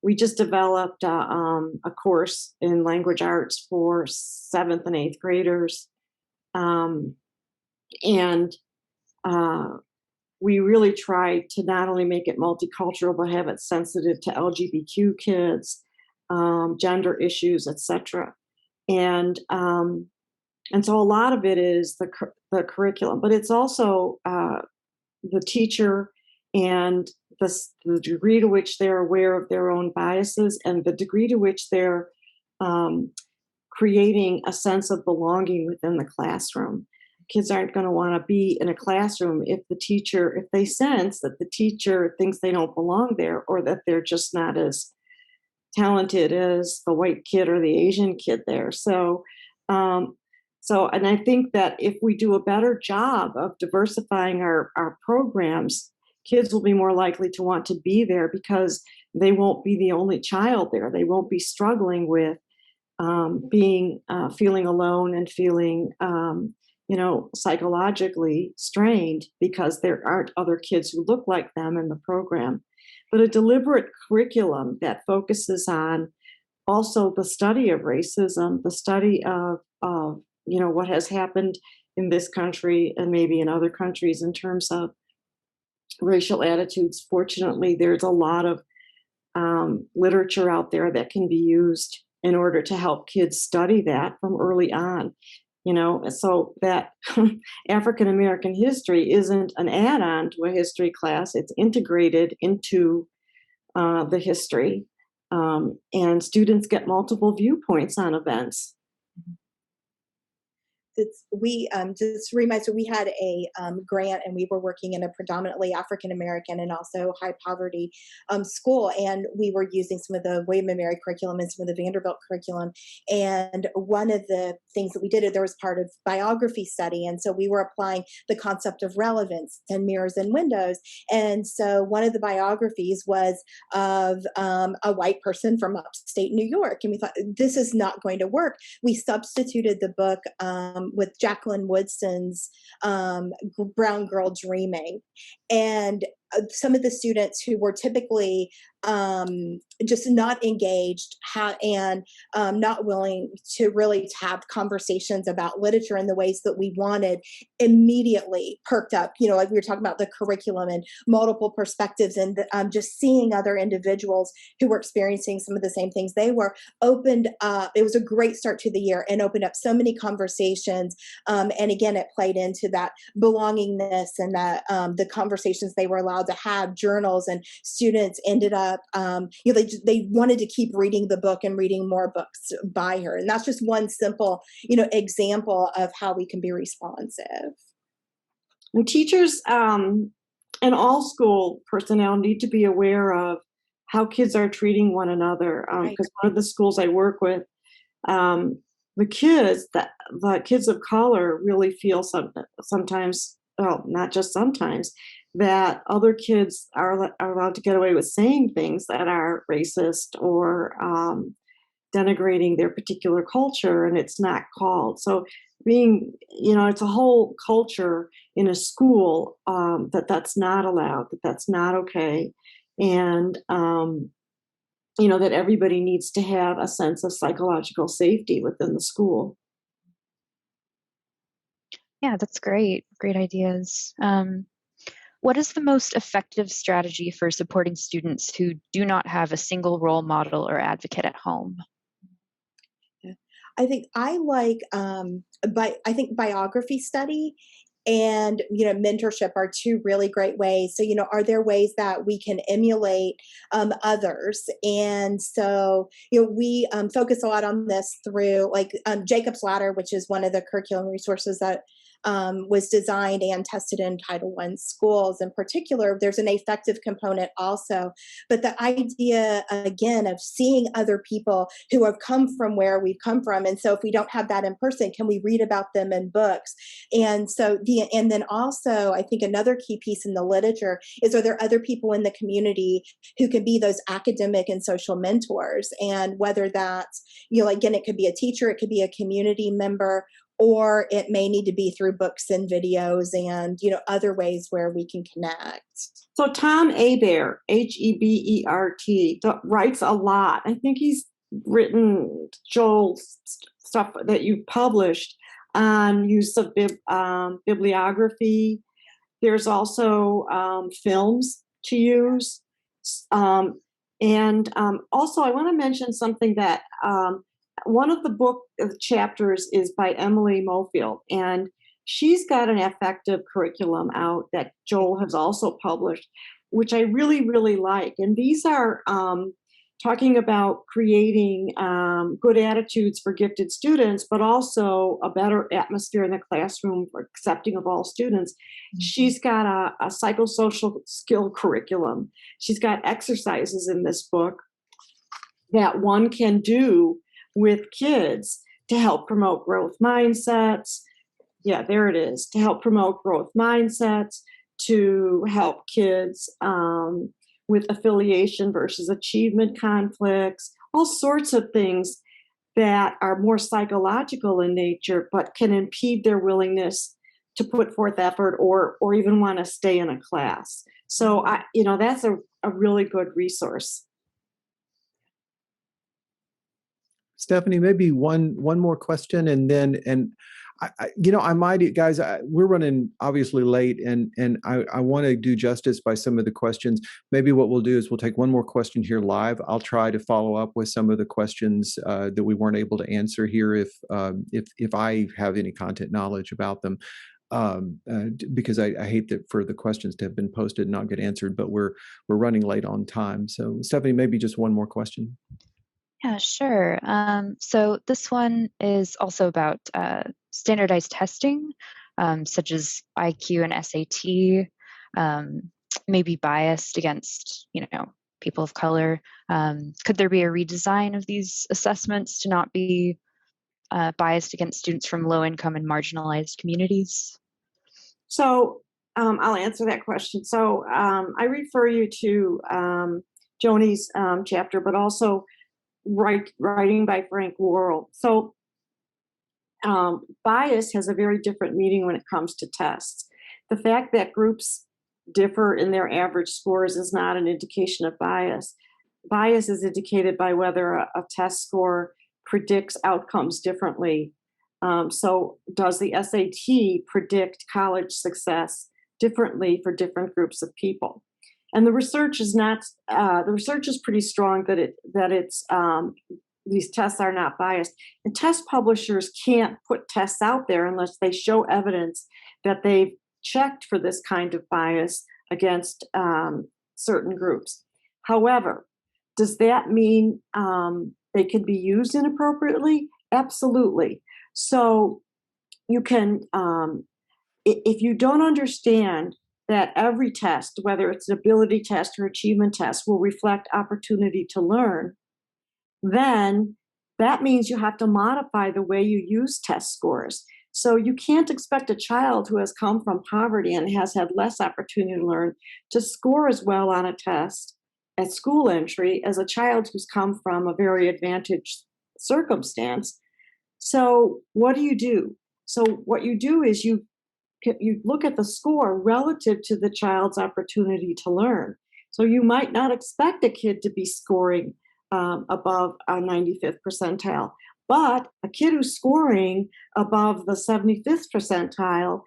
S3: We just developed a course in language arts for 7th and 8th graders, and we really tried to not only make it multicultural, but have it sensitive to LGBTQ kids, gender issues, etc. And so a lot of it is the curriculum, but it's also the teacher and the degree to which they're aware of their own biases and the degree to which they're creating a sense of belonging within the classroom. Kids aren't going to want to be in a classroom if they sense that the teacher thinks they don't belong there, or that they're just not as talented as the white kid or the Asian kid there. So and I think that if we do a better job of diversifying our programs, kids will be more likely to want to be there because they won't be the only child there. They won't be struggling with feeling alone and feeling psychologically strained because there aren't other kids who look like them in the program. But a deliberate curriculum that focuses on also the study of racism, the study of what has happened in this country and maybe in other countries in terms of racial attitudes. Fortunately, there's a lot of literature out there that can be used in order to help kids study that from early on. So that African American history isn't an add-on to a history class, it's integrated into the history. And students get multiple viewpoints on events.
S2: We just remind, so we had a grant, and we were working in a predominantly African American and also high poverty school, and we were using some of the William and Mary curriculum and some of the Vanderbilt curriculum. And one of the things that we did, there was part of biography study, and so we were applying the concept of relevance and mirrors and windows. And so one of the biographies was of a white person from upstate New York, and we thought, this is not going to work. We substituted the book with Jacqueline Woodson's Brown Girl Dreaming. And some of the students who were typically just not engaged and not willing to really have conversations about literature in the ways that we wanted immediately perked up. Like we were talking about the curriculum and multiple perspectives, and just seeing other individuals who were experiencing some of the same things they were opened up. It was a great start to the year and opened up so many conversations. And again, it played into that belongingness and that the conversations they were allowed to have, journals, and students ended up, they wanted to keep reading the book and reading more books by her. And that's just one simple, example of how we can be responsive.
S3: And teachers and all school personnel need to be aware of how kids are treating one another. Because one of the schools I work with, the kids of color really feel sometimes, well, not just sometimes, that other kids are allowed to get away with saying things that are racist or denigrating their particular culture, and it's not called. So it's a whole culture in a school that's not allowed, that's not okay. And, that everybody needs to have a sense of psychological safety within the school.
S4: Yeah, that's great. Great ideas. What is the most effective strategy for supporting students who do not have a single role model or advocate at home?
S2: I think I like, I think biography study and, mentorship are two really great ways. So, are there ways that we can emulate others? And so, we focus a lot on this through Jacob's Ladder, which is one of the curriculum resources that was designed and tested in Title I schools in particular. There's an affective component also, but the idea, again, of seeing other people who have come from where we've come from. And so if we don't have that in person, can we read about them in books? And so and then also, I think another key piece in the literature is, are there other people in the community who can be those academic and social mentors? And whether that's, again, it could be a teacher, it could be a community member, or it may need to be through books and videos and, other ways where we can connect.
S3: So Tom Hebert, Hebert, writes a lot. I think he's written, Joel, stuff that you've published on use of bibliography. There's also films to use. And also I want to mention something that one of the book chapters is by Emily Mofield, and she's got an affective curriculum out that Joel has also published, which I really, really like. And these are talking about creating good attitudes for gifted students, but also a better atmosphere in the classroom for accepting of all students. Mm-hmm. She's got a psychosocial skill curriculum. She's got exercises in this book that one can do with kids to help promote growth mindsets. Yeah, there it is. To help promote growth mindsets, to help kids with affiliation versus achievement conflicts, all sorts of things that are more psychological in nature, but can impede their willingness to put forth effort or even want to stay in a class. So that's a really good resource.
S1: Stephanie, maybe one more question, and then I might, guys, we're running obviously late, and I want to do justice by some of the questions. Maybe what we'll do is we'll take one more question here live. I'll try to follow up with some of the questions that we weren't able to answer here if I have any content knowledge about them. Because I hate that for the questions to have been posted and not get answered, but we're running late on time. So Stephanie, maybe just one more question.
S4: Yeah, sure. So this one is also about standardized testing, such as IQ and SAT, may be biased against, people of color. Could there be a redesign of these assessments to not be biased against students from low-income and marginalized communities?
S3: So I'll answer that question. So I refer you to Joni's chapter, but also writing by Frank Worrell. So bias has a very different meaning when it comes to tests. The fact that groups differ in their average scores is not an indication of bias. Bias is indicated by whether a test score predicts outcomes differently. So does the SAT predict college success differently for different groups of people? And the research is not. The research is pretty strong that these tests are not biased. And test publishers can't put tests out there unless they show evidence that they've checked for this kind of bias against certain groups. However, does that mean they can be used inappropriately? Absolutely. So you can, if you don't understand that every test, whether it's an ability test or achievement test, will reflect opportunity to learn, then that means you have to modify the way you use test scores. So you can't expect a child who has come from poverty and has had less opportunity to learn to score as well on a test at school entry as a child who's come from a very advantaged circumstance. So what do? So what you do is you look at the score relative to the child's opportunity to learn. So you might not expect a kid to be scoring above a 95th percentile, but a kid who's scoring above the 75th percentile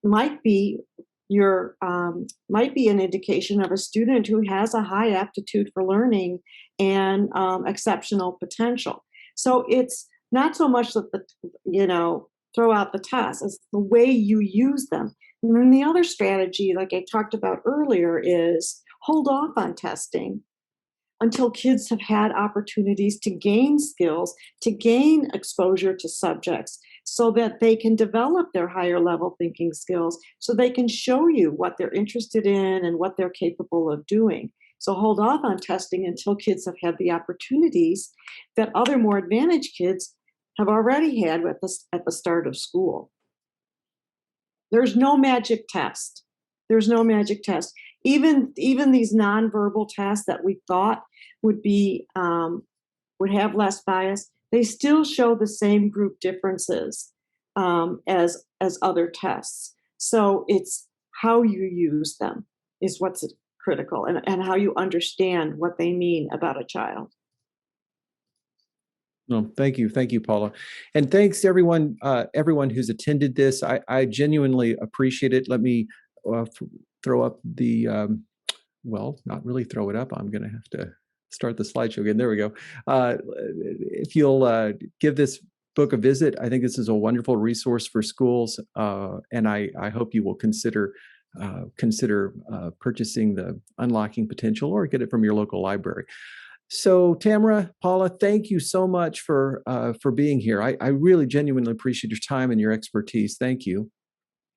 S3: might be an indication of a student who has a high aptitude for learning and exceptional potential. So it's not so much that throw out the tests, it's the way you use them. And then the other strategy, like I talked about earlier, is hold off on testing until kids have had opportunities to gain skills, to gain exposure to subjects, so that they can develop their higher level thinking skills, so they can show you what they're interested in and what they're capable of doing. So hold off on testing until kids have had the opportunities that other more advantaged kids have already had at the start of school. There's no magic test. There's no magic test. Even these nonverbal tests that we thought would have less bias, they still show the same group differences as other tests. So it's how you use them is what's critical, and how you understand what they mean about a child.
S1: No, thank you, Paula, and thanks to everyone who's attended this. I genuinely appreciate it. Let me throw up the not really throw it up. I'm going to have to start the slideshow again. There we go. If you'll give this book a visit, I think this is a wonderful resource for schools, and I hope you will consider purchasing the Unlocking Potential, or get it from your local library. So Tamra, Paula, thank you so much for being here. I really genuinely appreciate your time and your expertise. Thank you.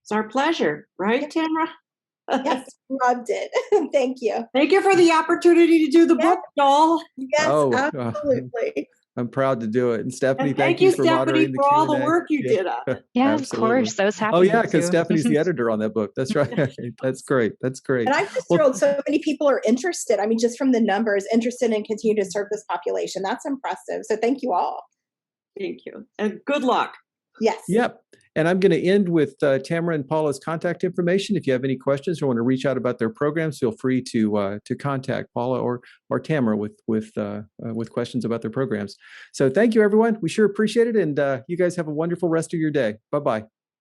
S3: It's our pleasure, right, Tamra?
S2: Yes, loved it. Thank you.
S3: Thank you for the opportunity to do the book, Joel.
S2: Yes, absolutely.
S1: I'm proud to do it. And Stephanie,
S3: and
S1: thank you for
S3: Stephanie,
S1: moderating the
S3: for all
S1: Q&A.
S3: the work you did on it.
S4: Yeah,
S1: Absolutely.
S4: of course. I was happy.
S1: Oh yeah, because
S4: to.
S1: Stephanie's the editor on that book. That's right. That's great. That's great.
S2: And I'm just thrilled so many people are interested. I mean, just from the numbers, interested in continuing to serve this population. That's impressive. So thank you all.
S3: Thank you. And good luck.
S2: Yes.
S1: Yep. And I'm going to end with Tamra and Paula's contact information. If you have any questions or want to reach out about their programs, feel free to contact Paula or Tamra with questions about their programs. So thank you, everyone. We sure appreciate it. And you guys have a wonderful rest of your day. Bye-bye.